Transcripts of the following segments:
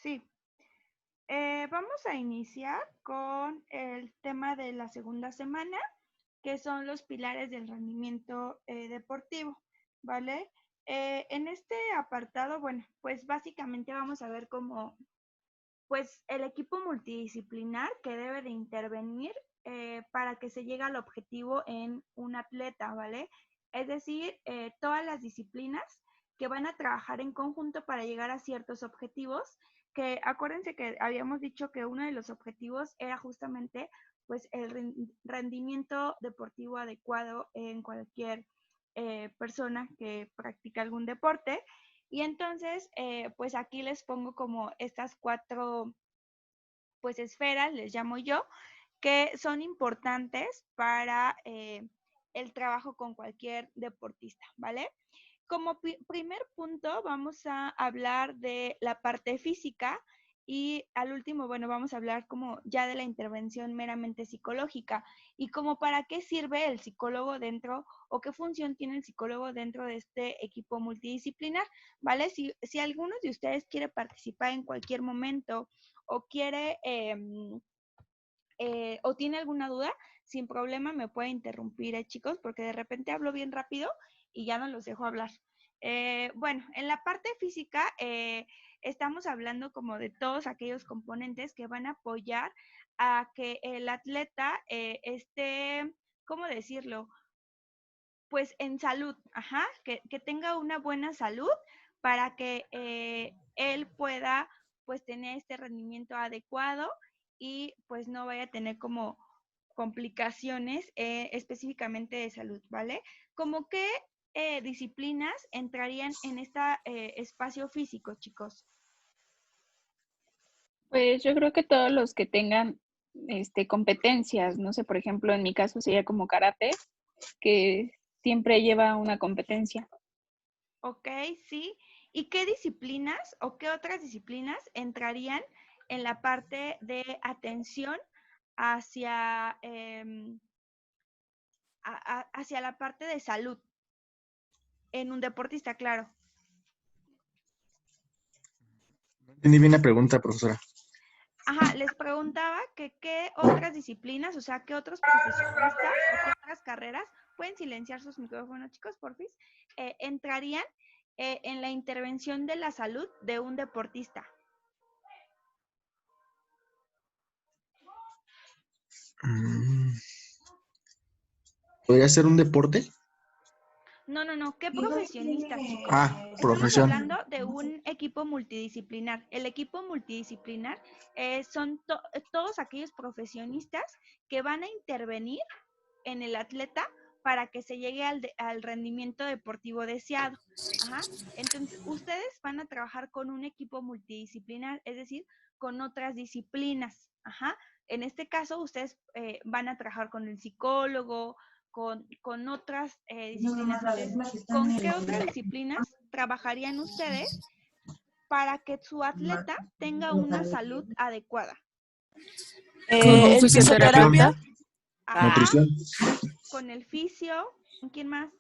Sí. Vamos a iniciar con el tema de la segunda semana, que son los pilares del rendimiento deportivo, ¿vale? En este apartado, bueno, pues básicamente vamos a ver cómo, pues el equipo multidisciplinar que debe de intervenir para que se llegue al objetivo en un atleta, ¿vale? Es decir, todas las disciplinas que van a trabajar en conjunto para llegar a ciertos objetivos, que acuérdense que habíamos dicho que uno de los objetivos era justamente pues el rendimiento deportivo adecuado en cualquier persona que practica algún deporte. Y entonces, pues aquí les pongo como estas cuatro, pues esferas, les llamo yo, que son importantes para el trabajo con cualquier deportista, ¿vale? Como primer punto vamos a hablar de la parte física y al último, bueno, vamos a hablar como ya de la intervención meramente psicológica y como para qué sirve el psicólogo dentro o qué función tiene el psicólogo dentro de este equipo multidisciplinar, ¿vale? Si alguno de ustedes quiere participar en cualquier momento o quiere o tiene alguna duda, sin problema me puede interrumpir, chicos, porque de repente hablo bien rápido y ya no los dejo hablar. Bueno, en la parte física estamos hablando como de todos aquellos componentes que van a apoyar a que el atleta esté, ¿cómo decirlo? Pues en salud, ajá, que tenga una buena salud para que él pueda pues tener este rendimiento adecuado y pues no vaya a tener como complicaciones específicamente de salud, ¿vale? ¿Cómo qué disciplinas entrarían en este espacio físico, chicos? Pues yo creo que todos los que tengan competencias, no sé, por ejemplo, en mi caso sería como karate, que siempre lleva una competencia. Ok, sí. ¿Y qué disciplinas o qué otras disciplinas entrarían en la parte de atención hacia, hacia la parte de salud en un deportista, claro? No entendí bien la pregunta, profesora. Ajá, les preguntaba que qué otras disciplinas, o sea, qué otros profesionistas o qué otras carreras, pueden silenciar sus micrófonos, chicos, porfis, entrarían en la intervención de la salud de un deportista. ¿Podría ser un deporte? No, no, no. ¿Qué profesionistas, chicos? Ah, Estamos profesión. hablando de un equipo multidisciplinar. El equipo multidisciplinar son todos aquellos profesionistas que van a intervenir en el atleta para que se llegue al rendimiento deportivo deseado. Ajá. Entonces, ustedes van a trabajar con un equipo multidisciplinar, es decir, con otras disciplinas. Ajá. En este caso, ustedes van a trabajar con el psicólogo, con otras disciplinas. Entonces, ¿con qué otras disciplinas trabajarían ustedes para que su atleta tenga una salud adecuada? ¿El Nutrición. fisioterapia? Ajá, Nutrición. con el fisio, ¿quién más?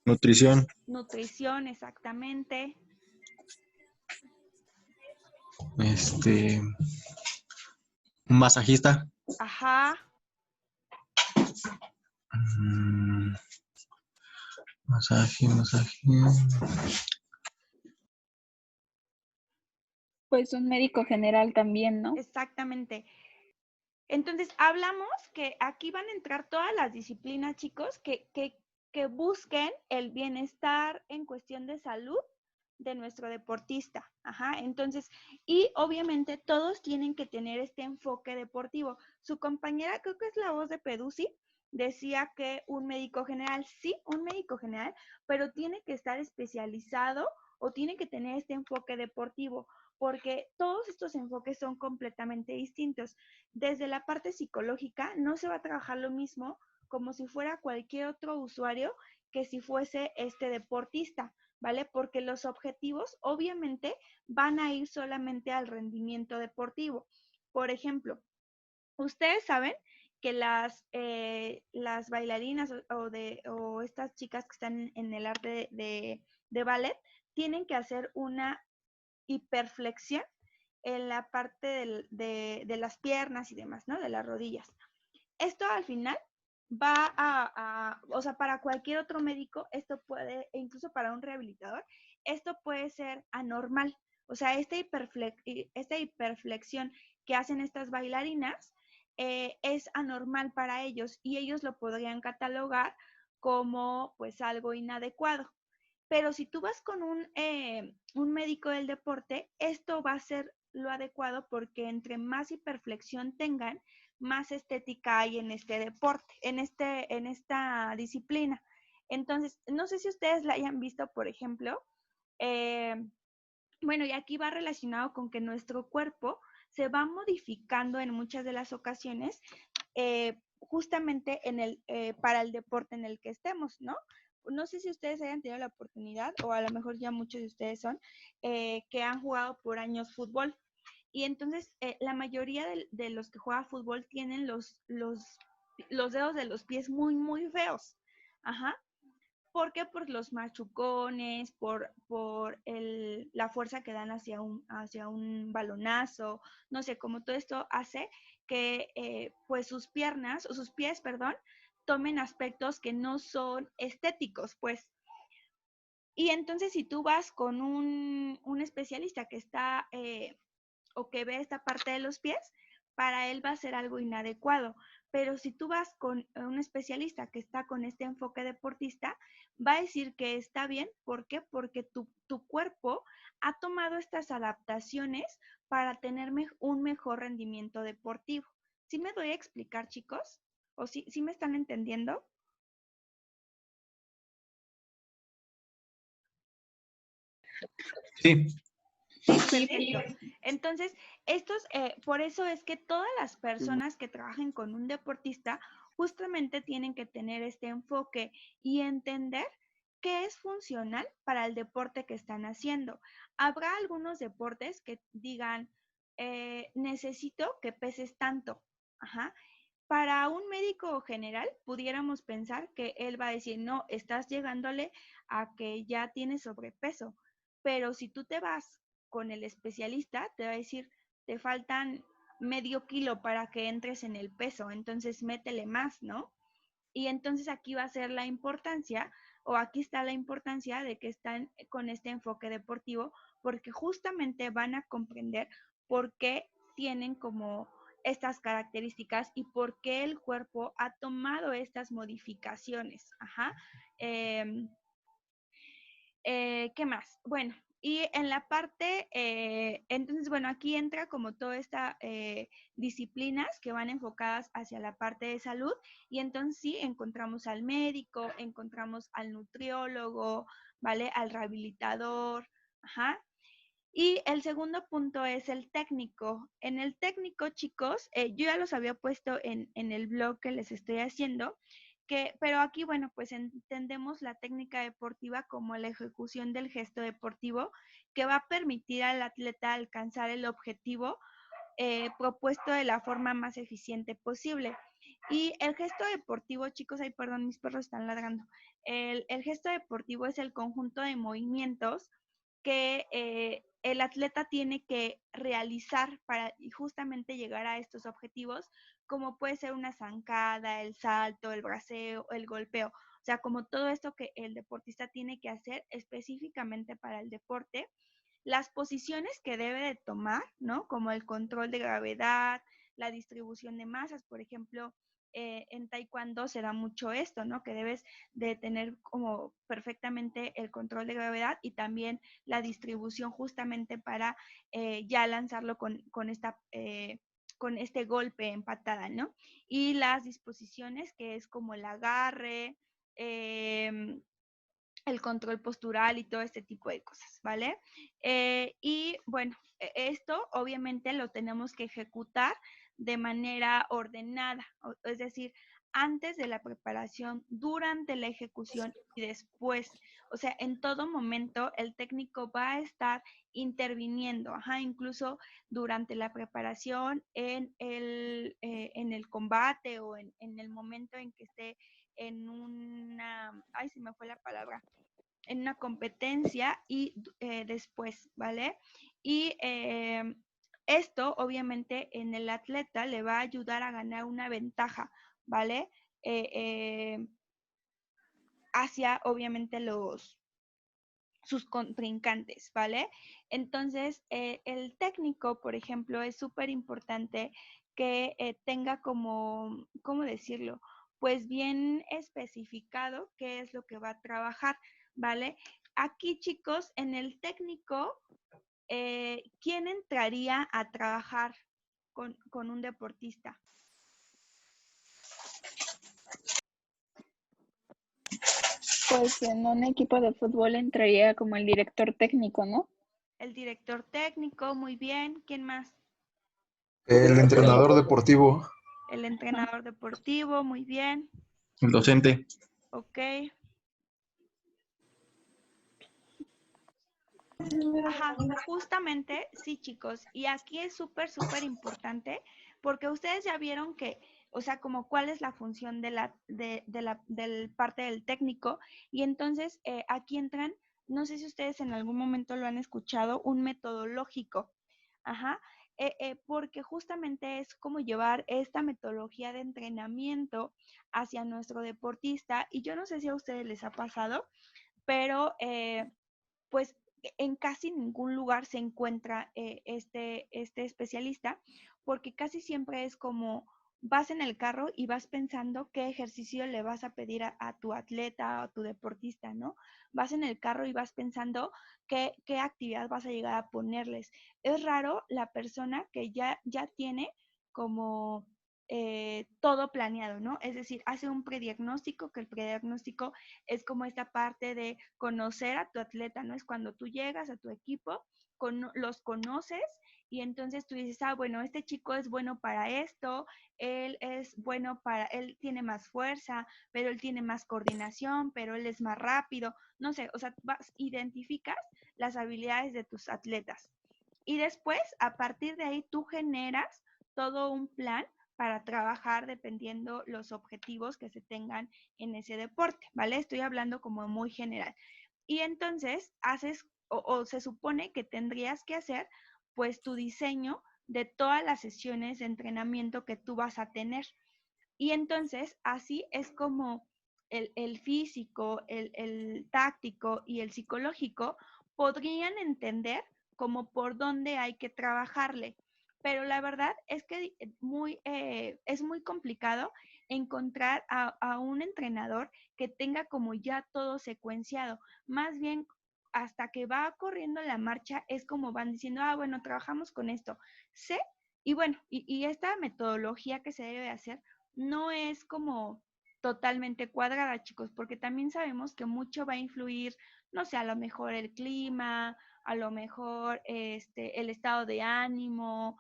Nutrición. Nutrición, exactamente. Un masajista. Ajá, Mm, masaje. Pues un médico general también, ¿no? exactamente. Entonces, hablamos que aquí van a entrar todas las disciplinas, chicos, que busquen el bienestar en cuestión de salud de nuestro deportista. Ajá, entonces, y obviamente todos tienen que tener este enfoque deportivo. Su compañera, creo que es la voz de Peduzzi, decía que un médico general, sí, un médico general, pero tiene que estar especializado o tiene que tener este enfoque deportivo, porque todos estos enfoques son completamente distintos. Desde la parte psicológica no se va a trabajar lo mismo como si fuera cualquier otro usuario que si fuese este deportista, ¿vale? Porque los objetivos obviamente van a ir solamente al rendimiento deportivo. Por ejemplo, ustedes saben que las bailarinas o estas chicas que están en el arte de ballet tienen que hacer una hiperflexión en la parte de las piernas y demás, ¿no? De las rodillas. Esto al final va o sea, para cualquier otro médico, esto puede, e incluso para un rehabilitador, esto puede ser anormal. O sea, esta hiperflexión que hacen estas bailarinas es anormal para ellos y ellos lo podrían catalogar como pues algo inadecuado. Pero si tú vas con un médico del deporte, esto va a ser lo adecuado porque entre más hiperflexión tengan, más estética hay en este deporte, en esta disciplina. Entonces, no sé si ustedes la hayan visto, por ejemplo, eh, bueno, y aquí va relacionado con que nuestro cuerpo se va modificando en muchas de las ocasiones, justamente para el deporte en el que estemos, ¿no? No sé si ustedes hayan tenido la oportunidad, o a lo mejor ya muchos de ustedes son, que han jugado por años fútbol. Y entonces la mayoría de los que juegan fútbol tienen los dedos de los pies muy, muy feos. Ajá. ¿Por qué? Por los machucones, por la fuerza que dan hacia un balonazo, no sé, como todo esto hace que pues sus piernas, o sus pies, perdón, tomen aspectos que no son estéticos, pues. Y entonces si tú vas con un especialista que está o que ve esta parte de los pies, para él va a ser algo inadecuado. Pero si tú vas con un especialista que está con este enfoque deportista, va a decir que está bien. ¿Por qué? Porque tu cuerpo ha tomado estas adaptaciones para tener un mejor rendimiento deportivo. ¿Sí me doy a explicar, chicos? ¿O sí me están entendiendo? Sí. Sí, perfecto. Entonces, por eso es que todas las personas que trabajen con un deportista justamente tienen que tener este enfoque y entender qué es funcional para el deporte que están haciendo. Habrá algunos deportes que digan, necesito que peses tanto. Ajá. Para un médico general, pudiéramos pensar que él va a decir, no, estás llegándole a que ya tienes sobrepeso. Pero si tú te vas con el especialista, te va a decir, te faltan medio kilo para que entres en el peso, entonces métele más, ¿no? Y entonces aquí va a ser la importancia, o aquí está la importancia de que están con este enfoque deportivo, porque justamente van a comprender por qué tienen como estas características y por qué el cuerpo ha tomado estas modificaciones. Ajá. ¿Qué más? Bueno, y en la parte, entonces, bueno, aquí entra como toda esta disciplinas que van enfocadas hacia la parte de salud y entonces sí, encontramos al médico, encontramos al nutriólogo, ¿vale? Al rehabilitador, ajá. Y el segundo punto es el técnico. En el técnico, chicos, yo ya los había puesto en el blog que les estoy haciendo, pero aquí, bueno, pues entendemos la técnica deportiva como la ejecución del gesto deportivo que va a permitir al atleta alcanzar el objetivo propuesto de la forma más eficiente posible. Y el gesto deportivo, chicos, ay, perdón, mis perros están ladrando. El gesto deportivo es el conjunto de movimientos que el atleta tiene que realizar para justamente llegar a estos objetivos, como puede ser una zancada, el salto, el braceo, el golpeo. O sea, como todo esto que el deportista tiene que hacer específicamente para el deporte, las posiciones que debe de tomar, ¿no? Como el control de gravedad, la distribución de masas, por ejemplo, en taekwondo se da mucho esto, ¿no? Que debes de tener como perfectamente el control de gravedad y también la distribución justamente para ya lanzarlo con este golpe en patada, ¿no? Y las disposiciones, que es como el agarre, el control postural y todo este tipo de cosas, ¿vale? Y bueno, esto obviamente lo tenemos que ejecutar de manera ordenada, es decir, antes de la preparación, durante la ejecución y después. O sea, en todo momento el técnico va a estar interviniendo, ajá, incluso durante la preparación, en el combate o en el momento en que esté en ay, se me fue la palabra, en una competencia y después, ¿vale? Y Esto, obviamente, en el atleta le va a ayudar a ganar una ventaja, ¿vale? Hacia, obviamente, sus contrincantes, ¿vale? Entonces, el técnico, por ejemplo, es súper importante que tenga como, ¿cómo decirlo? Pues bien especificado qué es lo que va a trabajar, ¿vale? Aquí, chicos, en el técnico, ¿quién entraría a trabajar con un deportista? Pues en un equipo de fútbol entraría como el director técnico, ¿no? El director técnico, muy bien. ¿Quién más? El entrenador deportivo. El entrenador deportivo, muy bien. El docente. Ok. Ajá, justamente, sí, chicos. Y aquí es súper, súper importante porque ustedes ya vieron que, o sea, como cuál es la función del parte del técnico. Y entonces aquí entran, no sé si ustedes en algún momento lo han escuchado, un metodológico. Ajá. Porque justamente es como llevar esta metodología de entrenamiento hacia nuestro deportista. Y yo no sé si a ustedes les ha pasado, pero pues en casi ningún lugar se encuentra este especialista, porque casi siempre es como vas en el carro y vas pensando qué ejercicio le vas a pedir a tu atleta o a tu deportista, ¿no? Vas en el carro y vas pensando qué actividad vas a llegar a ponerles. Es raro la persona que ya tiene como todo planeado, ¿no? Es decir, hace un prediagnóstico, que el prediagnóstico es como esta parte de conocer a tu atleta, ¿no? Es cuando tú llegas a tu equipo, los conoces y entonces tú dices, ah, bueno, este chico es bueno para esto, él tiene más fuerza, pero él tiene más coordinación, pero él es más rápido, no sé, o sea, identificas las habilidades de tus atletas. Y después, a partir de ahí, tú generas todo un plan para trabajar dependiendo los objetivos que se tengan en ese deporte, ¿vale? Estoy hablando como muy general. Y entonces haces o se supone que tendrías que hacer pues tu diseño de todas las sesiones de entrenamiento que tú vas a tener. Y entonces así es como el físico, el táctico y el psicológico podrían entender como por dónde hay que trabajarle. Pero la verdad es que es muy complicado encontrar a un entrenador que tenga como ya todo secuenciado. Más bien, hasta que va corriendo la marcha, es como van diciendo, ah, bueno, trabajamos con esto. Sé, y bueno, y esta metodología que se debe hacer no es como totalmente cuadrada, chicos, porque también sabemos que mucho va a influir, no sé, a lo mejor el clima, a lo mejor el estado de ánimo,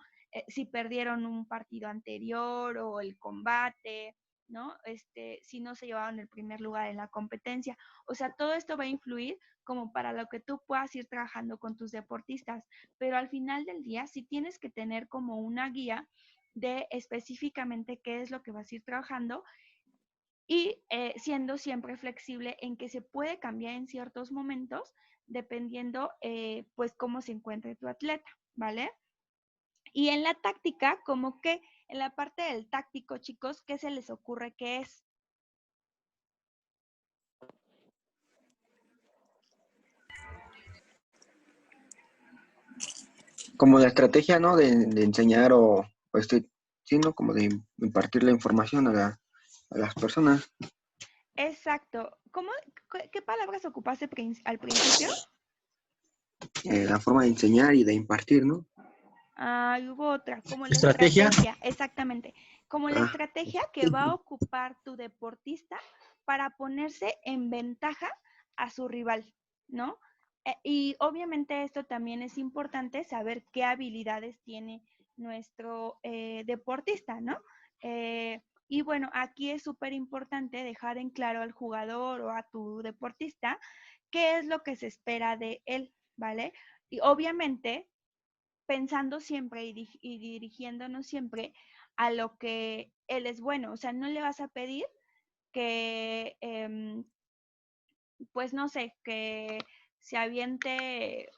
si perdieron un partido anterior o el combate, ¿no? Si no se llevaron el primer lugar en la competencia. O sea, todo esto va a influir como para lo que tú puedas ir trabajando con tus deportistas, pero al final del día sí tienes que tener como una guía de específicamente qué es lo que vas a ir trabajando y siendo siempre flexible en que se puede cambiar en ciertos momentos dependiendo pues cómo se encuentre tu atleta, ¿vale? Y en la táctica, como que en la parte del táctico, chicos, ¿qué se les ocurre que es? Como la estrategia, ¿no? De enseñar o estoy siendo como de impartir la información a las personas. Exacto. ¿Qué palabras ocupaste al principio? La forma de enseñar y de impartir, ¿no? Ah, hubo otra, como la Estrategia. estrategia, exactamente, como la Ah, estrategia que va a ocupar tu deportista para ponerse en ventaja a su rival, ¿no? Y obviamente esto también es importante saber qué habilidades tiene nuestro deportista, ¿no? Y bueno, aquí es súper importante dejar en claro al jugador o a tu deportista qué es lo que se espera de él, ¿vale? Y obviamente pensando siempre y dirigiéndonos siempre a lo que él es bueno. O sea, no le vas a pedir que, pues no sé, que se aviente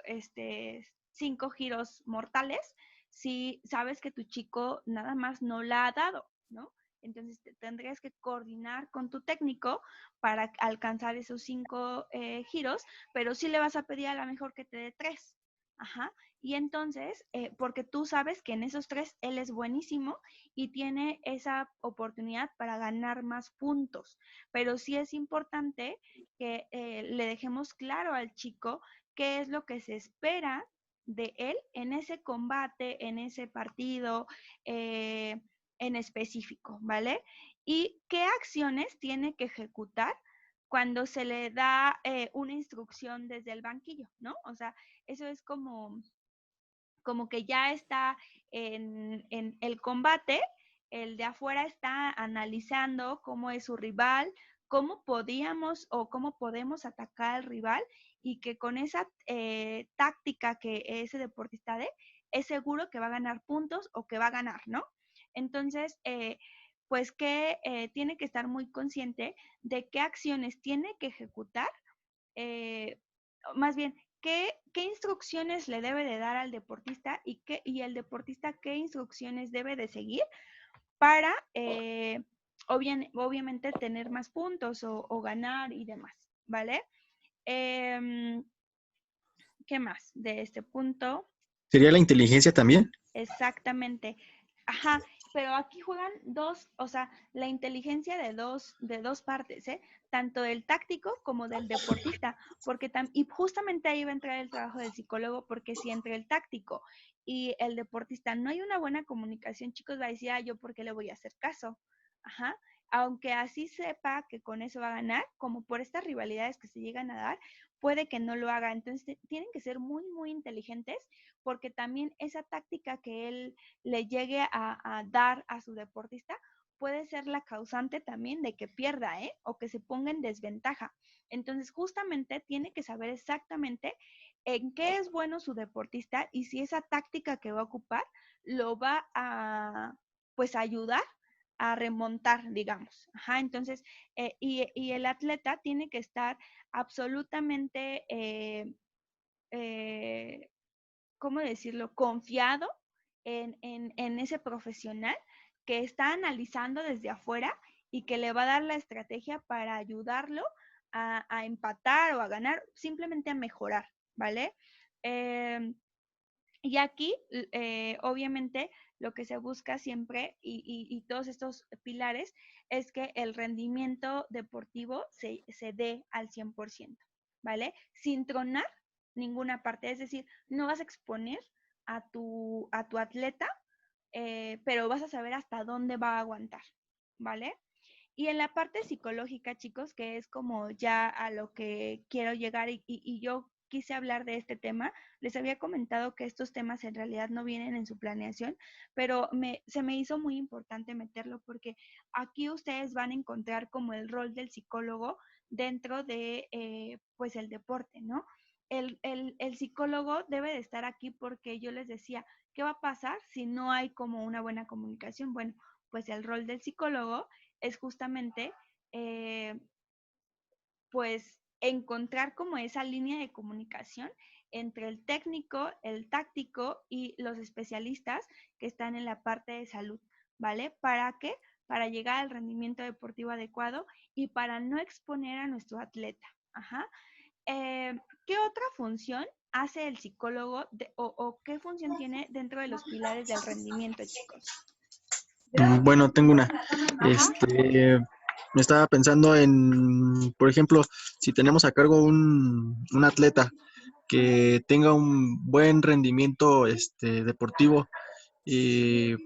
5 giros mortales si sabes que tu chico nada más no la ha dado, ¿no? Entonces tendrías que coordinar con tu técnico para alcanzar esos 5 giros, pero sí le vas a pedir a lo mejor que te dé 3. Ajá. Y entonces, porque tú sabes que en esos 3 él es buenísimo y tiene esa oportunidad para ganar más puntos. Pero sí es importante que le dejemos claro al chico qué es lo que se espera de él en ese combate, en ese partido en específico, ¿vale? Y qué acciones tiene que ejecutar cuando se le da una instrucción desde el banquillo, ¿no? O sea, eso es como que ya está en el combate, el de afuera está analizando cómo es su rival, cómo podíamos o cómo podemos atacar al rival y que con esa táctica que ese deportista dé, es seguro que va a ganar puntos o que va a ganar, ¿no? Entonces, pues que tiene que estar muy consciente de qué acciones tiene que ejecutar, más bien, qué instrucciones le debe de dar al deportista y el deportista qué instrucciones debe de seguir para, obviamente, tener más puntos o ganar y demás, ¿vale? ¿Qué más de este punto? ¿Sería la inteligencia también? Exactamente. Ajá, pero aquí juegan dos, o sea, la inteligencia de dos partes, ¿eh? Tanto del táctico como del deportista, porque y justamente ahí va a entrar el trabajo del psicólogo, porque si entre el táctico y el deportista no hay una buena comunicación, chicos, va a decir, yo por qué le voy a hacer caso. Ajá, aunque así sepa que con eso va a ganar, como por estas rivalidades que se llegan a dar, puede que no lo haga. Entonces, tienen que ser muy, muy inteligentes porque también esa táctica que él le llegue a dar a su deportista puede ser la causante también de que pierda, o que se ponga en desventaja. Entonces, justamente tiene que saber exactamente en qué es bueno su deportista y si esa táctica que va a ocupar lo va a, pues, ayudar a remontar, digamos. Ajá, entonces, y el atleta tiene que estar absolutamente ¿cómo decirlo?, confiado en ese profesional que está analizando desde afuera y que le va a dar la estrategia para ayudarlo a empatar o a ganar, simplemente a mejorar, ¿vale? Y aquí, obviamente, lo que se busca siempre y todos estos pilares es que el rendimiento deportivo se dé al 100%, ¿vale? Sin tronar ninguna parte, es decir, no vas a exponer a tu atleta, pero vas a saber hasta dónde va a aguantar, ¿vale? Y en la parte psicológica, chicos, que es como ya a lo que quiero llegar y yo quise hablar de este tema, les había comentado que estos temas en realidad no vienen en su planeación, pero se me hizo muy importante meterlo porque aquí ustedes van a encontrar como el rol del psicólogo dentro de pues el deporte, ¿no? El psicólogo debe de estar aquí porque yo les decía, ¿qué va a pasar si no hay como una buena comunicación? Bueno, pues el rol del psicólogo es justamente, pues, encontrar como esa línea de comunicación entre el técnico, el táctico y los especialistas que están en la parte de salud, ¿vale? ¿Para qué? Para llegar al rendimiento deportivo adecuado y para no exponer a nuestro atleta. Ajá. ¿Qué otra función hace el psicólogo o qué función tiene dentro de los pilares del rendimiento, chicos? Bueno, tengo una. Ajá. Me estaba pensando en, por ejemplo, si tenemos a cargo un atleta que tenga un buen rendimiento deportivo y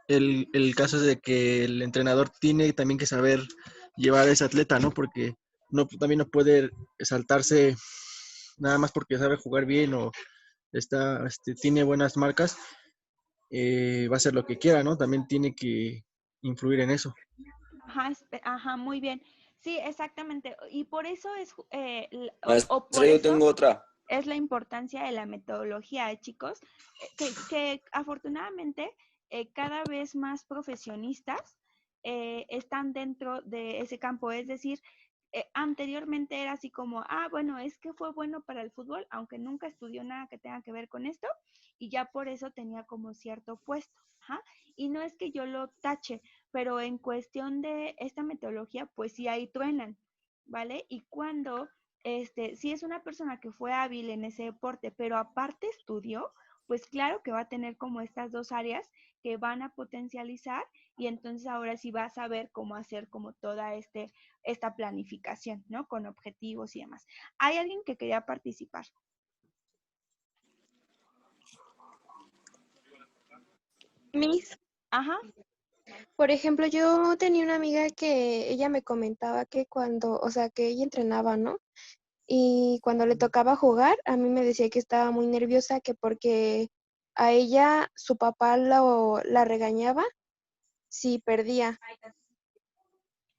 el caso es de que el entrenador tiene también que saber llevar a ese atleta, ¿no? Porque también no puede saltarse nada más porque sabe jugar bien o tiene buenas marcas, va a hacer lo que quiera, ¿no? También tiene que influir en eso. Ajá, muy bien. Sí, exactamente. Y por eso es, Maestra, por yo eso tengo otra. es la importancia de la metodología, chicos, que afortunadamente cada vez más profesionistas están dentro de ese campo. Es decir, anteriormente era así como, bueno, es que fue bueno para el fútbol, aunque nunca estudió nada que tenga que ver con esto, y ya por eso tenía como cierto puesto. Ajá. Y no es que yo lo tache, pero en cuestión de esta metodología, pues sí ahí truenan, ¿vale? Y cuando, si es una persona que fue hábil en ese deporte, pero aparte estudió, pues claro que va a tener como estas dos áreas que van a potencializar y entonces ahora sí va a saber cómo hacer como toda esta planificación, ¿no? Con objetivos y demás. ¿Hay alguien que quería participar? Miss, Ajá. por ejemplo, yo tenía una amiga que ella me comentaba que cuando, o sea, que ella entrenaba, ¿no? Y cuando le tocaba jugar, a mí me decía que estaba muy nerviosa, que porque a ella su papá la regañaba si perdía.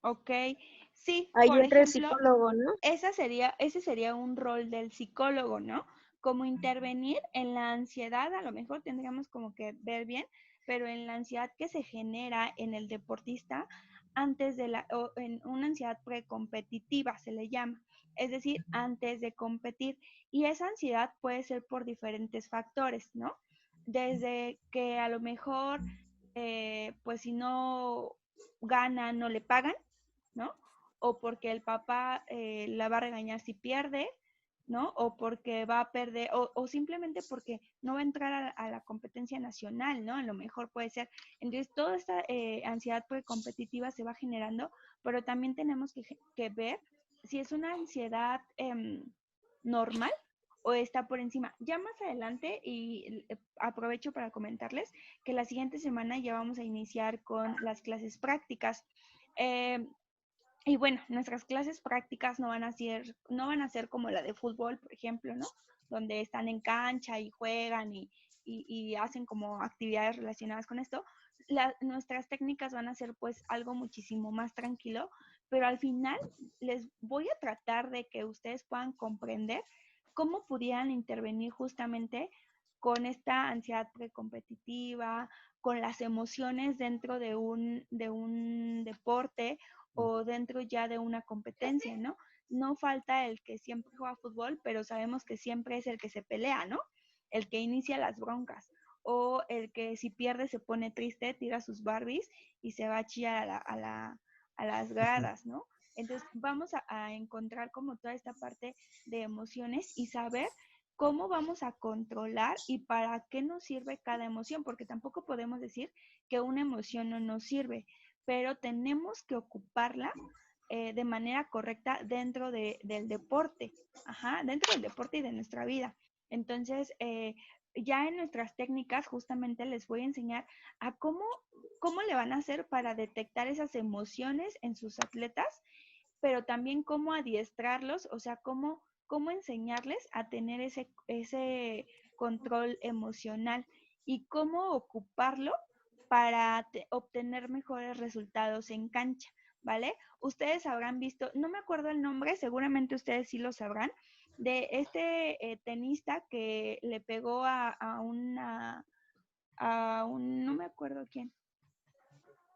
Ok. Sí, Ahí por entra el ejemplo, psicólogo, ¿no? ese sería un rol del psicólogo, ¿no? Como intervenir en la ansiedad, a lo mejor tendríamos como que ver bien, pero en la ansiedad que se genera en el deportista antes o en una ansiedad precompetitiva se le llama, es decir, antes de competir. Y esa ansiedad puede ser por diferentes factores, ¿no? Desde que a lo mejor, pues si no gana, no le pagan, ¿no? O porque el papá la va a regañar si pierde, ¿no? O porque va a perder, o simplemente porque no va a entrar a la competencia nacional, ¿no? A lo mejor puede ser. Entonces, toda esta ansiedad precompetitiva se va generando, pero también tenemos que ver si es una ansiedad normal o está por encima. Ya más adelante, y aprovecho para comentarles que la siguiente semana ya vamos a iniciar con las clases prácticas. Eh, y bueno, nuestras clases prácticas no van a ser como la de fútbol, por ejemplo, ¿no? Donde están en cancha y juegan y hacen como actividades relacionadas con esto. Nuestras técnicas van a ser pues algo muchísimo más tranquilo, pero al final les voy a tratar de que ustedes puedan comprender cómo pudieran intervenir justamente con esta ansiedad precompetitiva, con las emociones dentro de un deporte o dentro ya de una competencia, ¿no? No falta el que siempre juega fútbol, pero sabemos que siempre es el que se pelea, ¿no? El que inicia las broncas. O el que si pierde se pone triste, tira sus Barbies y se va a chillar a las gradas, ¿no? Entonces vamos a encontrar como toda esta parte de emociones y saber cómo vamos a controlar y para qué nos sirve cada emoción, porque tampoco podemos decir que una emoción no nos sirve, pero tenemos que ocuparla de manera correcta dentro del deporte, dentro del deporte y de nuestra vida. Entonces, ya en nuestras técnicas justamente les voy a enseñar a cómo le van a hacer para detectar esas emociones en sus atletas, pero también cómo adiestrarlos, o sea, cómo enseñarles a tener ese control emocional y cómo ocuparlo para obtener mejores resultados en cancha, ¿vale? Ustedes habrán visto, no me acuerdo el nombre, seguramente ustedes sí lo sabrán, de este tenista que le pegó no me acuerdo quién,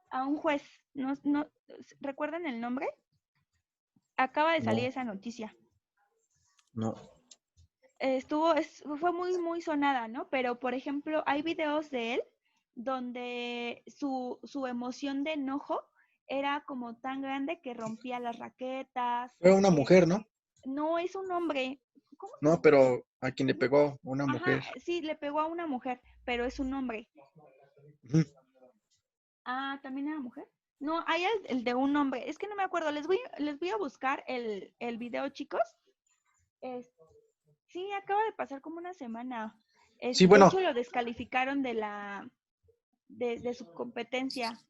a un juez, no, ¿recuerdan el nombre? Acaba de salir No, esa noticia. no. Fue muy, muy sonada, ¿no? Pero, por ejemplo, hay videos de él donde su emoción de enojo era como tan grande que rompía las raquetas. Fue una mujer, ¿no? No es un hombre. ¿Cómo se No, llama? pero a quien le pegó, una Ajá, mujer. sí, le pegó a una mujer, pero es un hombre. Ujú. Ah, ¿también era mujer? No, hay el de un hombre. Es que no me acuerdo. Les voy a buscar el video, chicos. Es, Sí, acaba de pasar como una semana. Sí, De bueno, hecho, lo descalificaron de su competencia.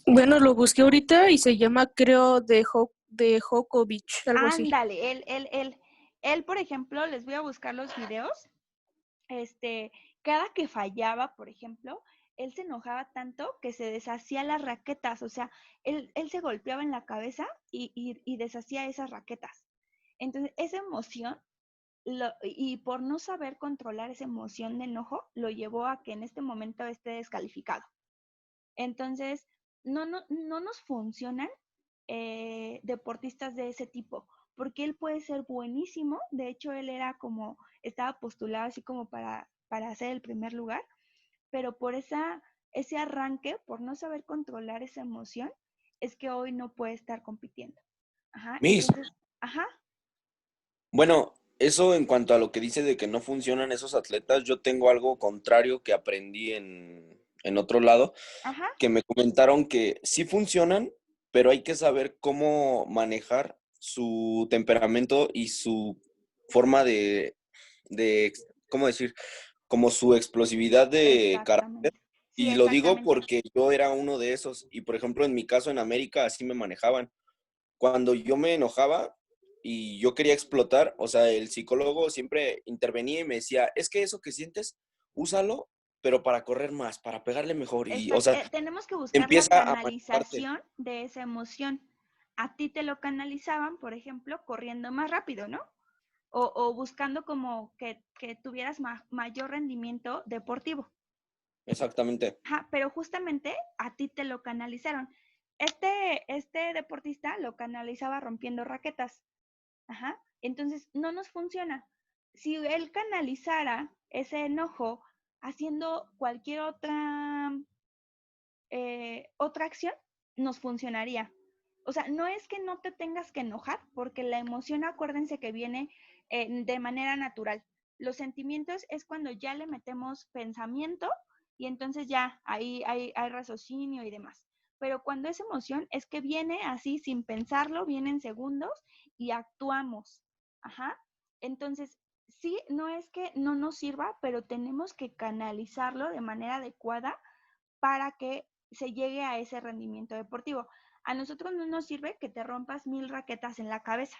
Bueno, lo busqué ahorita y se llama, creo, de Djokovic, algo así. Ándale, él, por ejemplo, les voy a buscar los videos. Cada que fallaba, por ejemplo, él se enojaba tanto que se deshacía las raquetas. O sea, él se golpeaba en la cabeza y deshacía esas raquetas. Entonces, esa emoción y por no saber controlar esa emoción de enojo, lo llevó a que en este momento esté descalificado. Entonces, no nos funcionan deportistas de ese tipo, porque él puede ser buenísimo. De hecho, él era como, estaba postulado así como para hacer el primer lugar, pero por ese arranque, por no saber controlar esa emoción, es que hoy no puede estar compitiendo. Ajá, Miss, entonces, ajá, bueno, eso en cuanto a lo que dice de que no funcionan esos atletas, yo tengo algo contrario que aprendí en otro lado, ajá, que me comentaron que sí funcionan, pero hay que saber cómo manejar su temperamento y su forma de, ¿cómo decir? Como su explosividad de carácter. exactamente. Sí, Y lo digo exactamente. porque yo era uno de esos. Y por ejemplo, en mi caso en América así me manejaban. Cuando yo me enojaba y yo quería explotar, o sea, el psicólogo siempre intervenía y me decía, es que eso que sientes, úsalo, pero para correr más, para pegarle mejor. Y, o sea, Tenemos que buscar la empieza a manejarte. canalización de esa emoción. A ti te lo canalizaban, por ejemplo, corriendo más rápido, ¿no? O buscando como que tuvieras mayor rendimiento deportivo. Exactamente. Ajá, pero justamente a ti te lo canalizaron. Este deportista lo canalizaba rompiendo raquetas. Ajá, entonces no nos funciona. Si él canalizara ese enojo haciendo cualquier otra acción, nos funcionaría. O sea, no es que no te tengas que enojar, porque la emoción, acuérdense que viene de manera natural. Los sentimientos es cuando ya le metemos pensamiento y entonces ya ahí hay raciocinio y demás. Pero cuando es emoción es que viene así sin pensarlo, viene en segundos y actuamos. Ajá. Entonces, sí, no es que no nos sirva, pero tenemos que canalizarlo de manera adecuada para que se llegue a ese rendimiento deportivo. A nosotros no nos sirve que te rompas 1000 raquetas en la cabeza,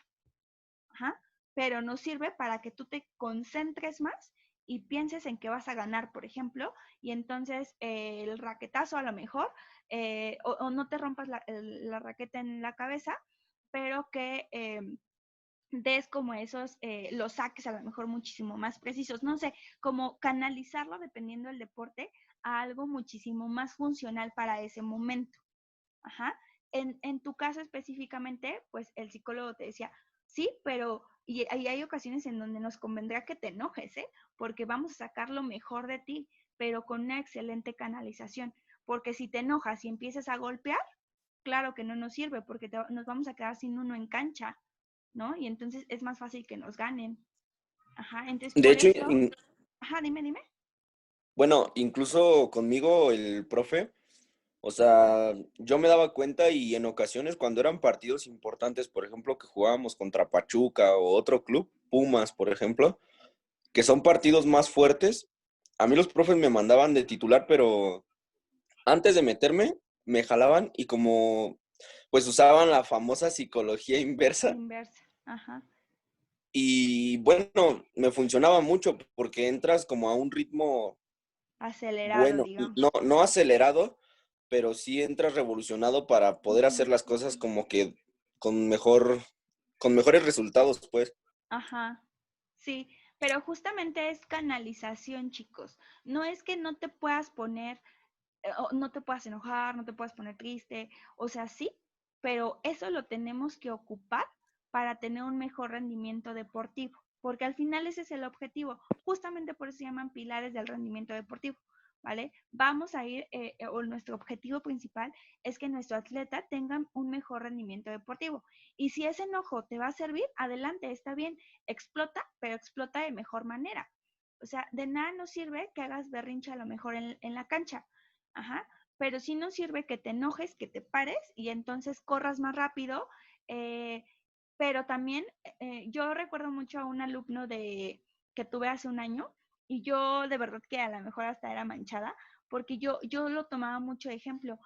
ajá, pero nos sirve para que tú te concentres más y pienses en que vas a ganar, por ejemplo, y entonces el raquetazo a lo mejor, o no te rompas la raqueta en la cabeza, pero que des como esos, los saques a lo mejor muchísimo más precisos, no sé, como canalizarlo dependiendo del deporte a algo muchísimo más funcional para ese momento. Ajá. En tu caso específicamente, pues el psicólogo te decía, sí, pero y hay ocasiones en donde nos convendrá que te enojes, ¿eh? Porque vamos a sacar lo mejor de ti, pero con una excelente canalización. Porque si te enojas y empiezas a golpear, claro que no nos sirve, porque nos vamos a quedar sin uno en cancha, ¿no? Y entonces es más fácil que nos ganen. Ajá, entonces De por hecho, eso, ajá, dime. bueno, incluso conmigo el profe, o sea, yo me daba cuenta y en ocasiones cuando eran partidos importantes, por ejemplo, que jugábamos contra Pachuca o otro club, Pumas, por ejemplo, que son partidos más fuertes, a mí los profes me mandaban de titular, pero antes de meterme, me jalaban y como pues usaban la famosa psicología inversa Inversa, ajá, y bueno, me funcionaba mucho porque entras como a un ritmo acelerado, bueno, digamos. no acelerado, pero sí entras revolucionado para poder Ujú. hacer las cosas como que con mejor, con mejores resultados, pues. Ajá, sí, pero justamente es canalización, chicos. No es que no te puedas poner, no te puedas enojar, no te puedas poner triste, o sea, sí, pero eso lo tenemos que ocupar para tener un mejor rendimiento deportivo, porque al final ese es el objetivo. Justamente por eso se llaman pilares del rendimiento deportivo, ¿vale? Vamos a ir, o nuestro objetivo principal es que nuestro atleta tenga un mejor rendimiento deportivo. Y si ese enojo te va a servir, adelante, está bien, explota, pero explota de mejor manera. O sea, de nada nos sirve que hagas berrinche a lo mejor en la cancha. Ajá, pero sí nos sirve que te enojes, que te pares y entonces corras más rápido. eh, pero también yo recuerdo mucho a un alumno que tuve hace un año y yo de verdad que a lo mejor hasta era manchada porque yo lo tomaba mucho de ejemplo.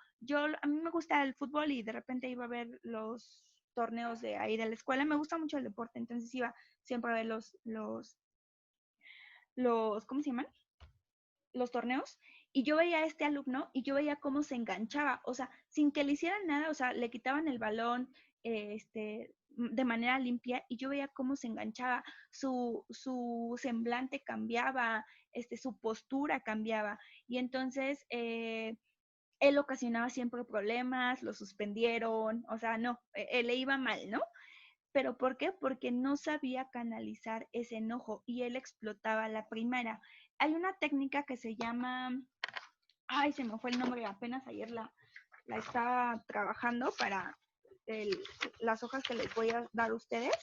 A mí me gusta el fútbol y de repente iba a ver los torneos de ahí de la escuela. Me gusta mucho el deporte, entonces iba siempre a ver ¿cómo se llaman? Los torneos, y yo veía a este alumno y yo veía cómo se enganchaba, o sea, sin que le hicieran nada, o sea, le quitaban el balón de manera limpia y yo veía cómo se enganchaba, su semblante cambiaba, su postura cambiaba, y entonces él ocasionaba siempre problemas, lo suspendieron, o sea, no, le iba mal, ¿no? ¿Pero por qué? Porque no sabía canalizar ese enojo y él explotaba la primera. Hay una técnica que se llama, ay, se me fue el nombre, apenas ayer la estaba trabajando para las hojas que les voy a dar a ustedes.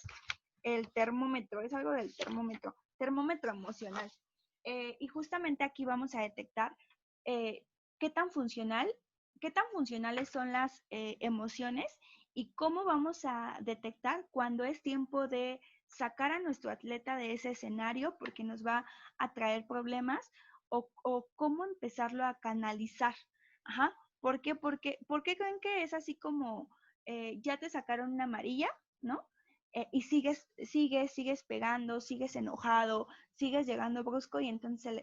El termómetro, es algo del termómetro emocional. Y justamente aquí vamos a detectar eh, qué tan funcionales son las emociones y cómo vamos a detectar cuando es tiempo de sacar a nuestro atleta de ese escenario porque nos va a traer problemas o cómo empezarlo a canalizar. Ajá. ¿Por qué? ¿Por qué creen que es así como ya te sacaron una amarilla, ¿no? Y sigues pegando, sigues enojado, sigues llegando brusco y entonces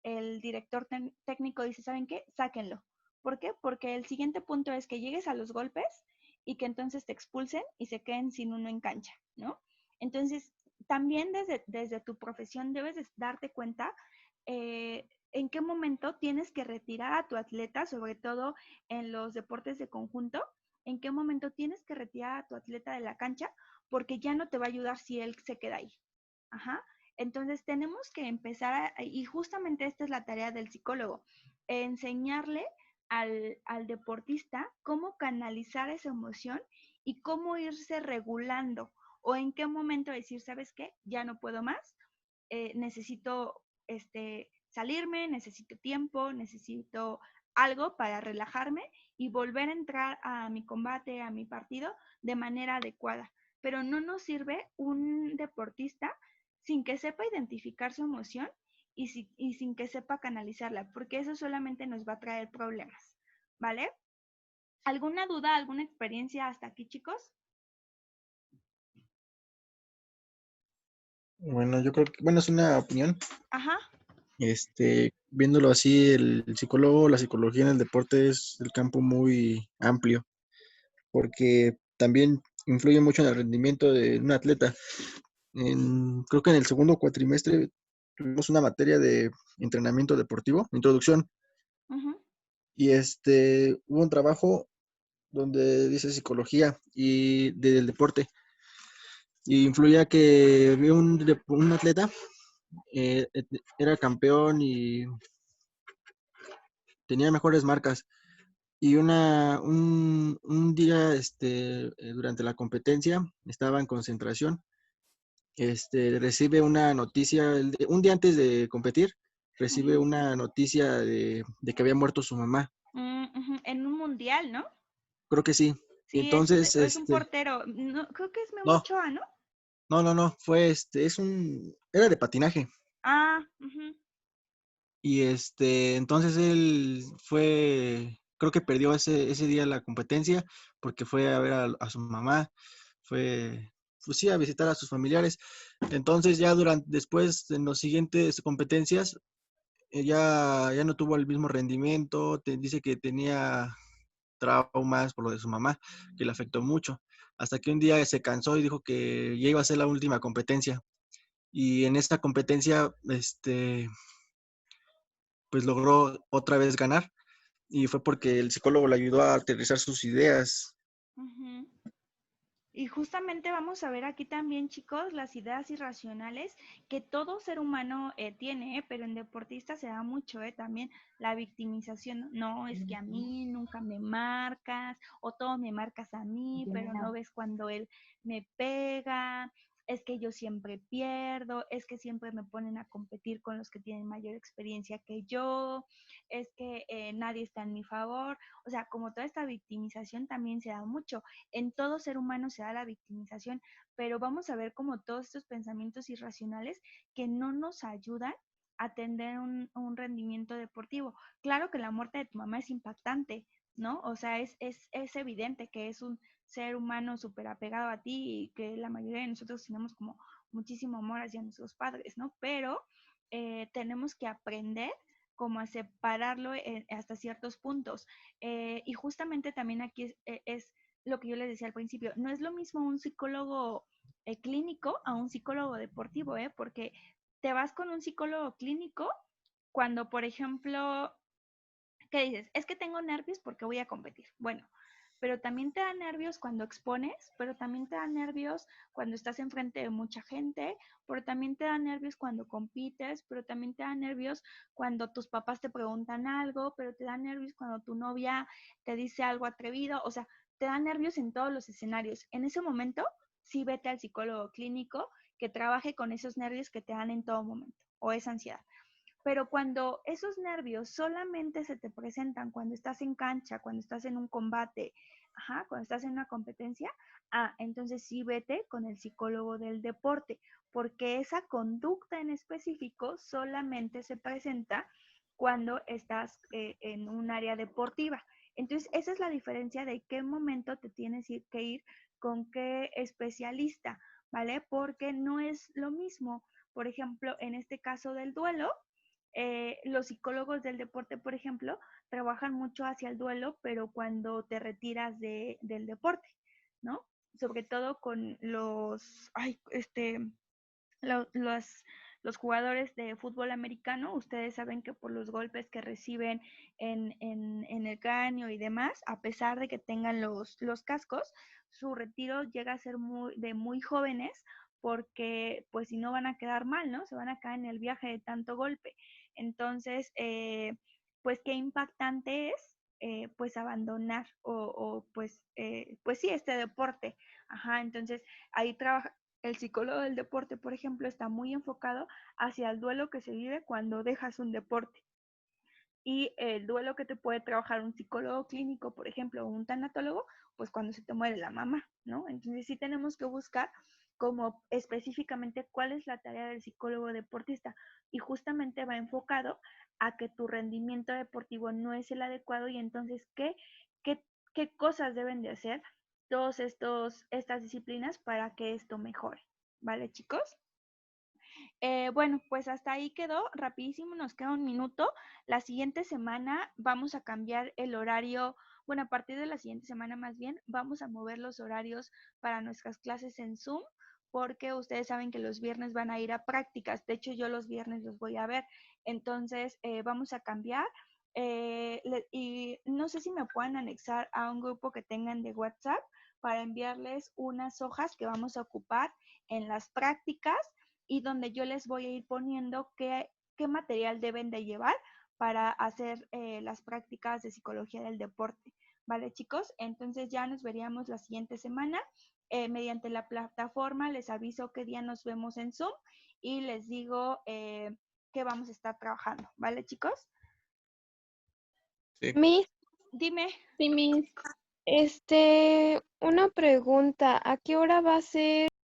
el director técnico dice, ¿saben qué? Sáquenlo. ¿Por qué? Porque el siguiente punto es que llegues a los golpes y que entonces te expulsen y se queden sin uno en cancha, ¿no? Entonces, también desde tu profesión debes de darte cuenta en qué momento tienes que retirar a tu atleta, sobre todo en los deportes de conjunto, en qué momento tienes que retirar a tu atleta de la cancha porque ya no te va a ayudar si él se queda ahí. Ajá. Entonces tenemos que empezar, y justamente esta es la tarea del psicólogo, enseñarle al deportista cómo canalizar esa emoción y cómo irse regulando o en qué momento decir, ¿sabes qué? Ya no puedo más, necesito salirme, necesito tiempo, necesito algo para relajarme y volver a entrar a mi combate, a mi partido de manera adecuada. Pero no nos sirve un deportista sin que sepa identificar su emoción y sin que sepa canalizarla, porque eso solamente nos va a traer problemas, ¿vale? ¿Alguna duda, alguna experiencia hasta aquí, chicos? Bueno, yo creo que, bueno, es una opinión. Ajá. Viéndolo así, el psicólogo, la psicología en el deporte es el campo muy amplio, porque también influye mucho en el rendimiento de un atleta. Creo que en el segundo cuatrimestre tuvimos una materia de entrenamiento deportivo, introducción, Uh-huh. y hubo un trabajo donde dice psicología y del deporte, y influía que había un atleta, era campeón y tenía mejores marcas. Y un día, durante la competencia, estaba en concentración, recibe una noticia, un día antes de competir, recibe Uh-huh. una noticia de que había muerto su mamá. Uh-huh. En un mundial, ¿no? Creo que sí. Y Sí, entonces, es un portero. No, creo que es Memo no, Ochoa, ¿no? no, fue, era de patinaje. Ah, uh-huh. Y entonces él creo que perdió ese día la competencia porque fue a ver a su mamá, pues sí, a visitar a sus familiares. Entonces ya después, en las siguientes competencias, ya no tuvo el mismo rendimiento, dice que tenía traumas por lo de su mamá, que le afectó mucho, hasta que un día se cansó y dijo que ya iba a ser la última competencia. Y en esta competencia, pues logró otra vez ganar y fue porque el psicólogo le ayudó a aterrizar sus ideas. Uh-huh. Y justamente vamos a ver aquí también, chicos, las ideas irracionales que todo ser humano tiene, pero en deportistas se da mucho, también la victimización. No, es que a mí nunca me marcas, o todo me marcas a mí, pero no ves cuando él me pega, es que yo siempre pierdo, es que siempre me ponen a competir con los que tienen mayor experiencia que yo, es que nadie está en mi favor. O sea, como toda esta victimización también se da mucho en todo ser humano se da la victimización, pero vamos a ver como todos estos pensamientos irracionales que no nos ayudan a tener un rendimiento deportivo. Claro que la muerte de tu mamá es impactante, ¿no? O sea, es evidente que es un ser humano súper apegado a ti y que la mayoría de nosotros tenemos como muchísimo amor hacia nuestros padres, ¿no? Pero tenemos que aprender como a separarlo hasta ciertos puntos. Y justamente también aquí es lo que yo les decía al principio, no es lo mismo un psicólogo clínico a un psicólogo deportivo, porque te vas con un psicólogo clínico cuando, por ejemplo, ¿Qué dices? Es que tengo nervios porque voy a competir. Bueno, pero también te da nervios cuando expones, pero también te da nervios cuando estás enfrente de mucha gente, pero también te da nervios cuando compites, pero también te da nervios cuando tus papás te preguntan algo, pero te da nervios cuando tu novia te dice algo atrevido, o sea, te da nervios en todos los escenarios. En ese momento, sí vete al psicólogo clínico que trabaje con esos nervios que te dan en todo momento, o esa ansiedad. Pero cuando esos nervios solamente se te presentan cuando estás en cancha, cuando estás en un combate, cuando estás en una competencia, entonces sí vete con el psicólogo del deporte, porque esa conducta en específico solamente se presenta cuando estás en un área deportiva. Entonces, esa es la diferencia de qué momento te tienes que ir con qué especialista, ¿vale? Porque no es lo mismo, por ejemplo, en este caso del duelo, los psicólogos del deporte, por ejemplo, trabajan mucho hacia el duelo, pero cuando te retiras del deporte, ¿no? Sobre todo con los jugadores de fútbol americano. Ustedes saben que por los golpes que reciben en el cráneo y demás, a pesar de que tengan los cascos, su retiro llega a ser de muy jóvenes, porque pues si no van a quedar mal, ¿no? Se van a caer en el viaje de tanto golpe. Entonces, pues qué impactante es pues abandonar pues sí, este deporte. Entonces ahí trabaja el psicólogo del deporte, por ejemplo, está muy enfocado hacia el duelo que se vive cuando dejas un deporte. Y el duelo que te puede trabajar un psicólogo clínico, por ejemplo, o un tanatólogo, pues cuando se te muere la mamá, ¿no? Entonces sí tenemos que buscar como específicamente cuál es la tarea del psicólogo deportista, y justamente va enfocado a que tu rendimiento deportivo no es el adecuado, y entonces qué cosas deben de hacer todas estas disciplinas para que esto mejore, ¿vale, chicos? Bueno, pues hasta ahí quedó, rapidísimo, nos queda un minuto. La siguiente semana vamos a cambiar el horario, bueno, a partir de la siguiente semana más bien, vamos a mover los horarios para nuestras clases en Zoom, porque ustedes saben que los viernes van a ir a prácticas. De hecho, yo los viernes los voy a ver. Entonces, vamos a cambiar. Y no sé si me pueden anexar a un grupo que tengan de WhatsApp para enviarles unas hojas que vamos a ocupar en las prácticas, y donde yo les voy a ir poniendo qué material deben de llevar para hacer las prácticas de psicología del deporte. ¿Vale, chicos? Entonces ya nos veríamos la siguiente semana. Mediante la plataforma les aviso qué día nos vemos en Zoom y les digo qué vamos a estar trabajando. ¿Vale, chicos? Sí. Miss, Dime. Sí, Miss. una pregunta, ¿a qué hora va a ser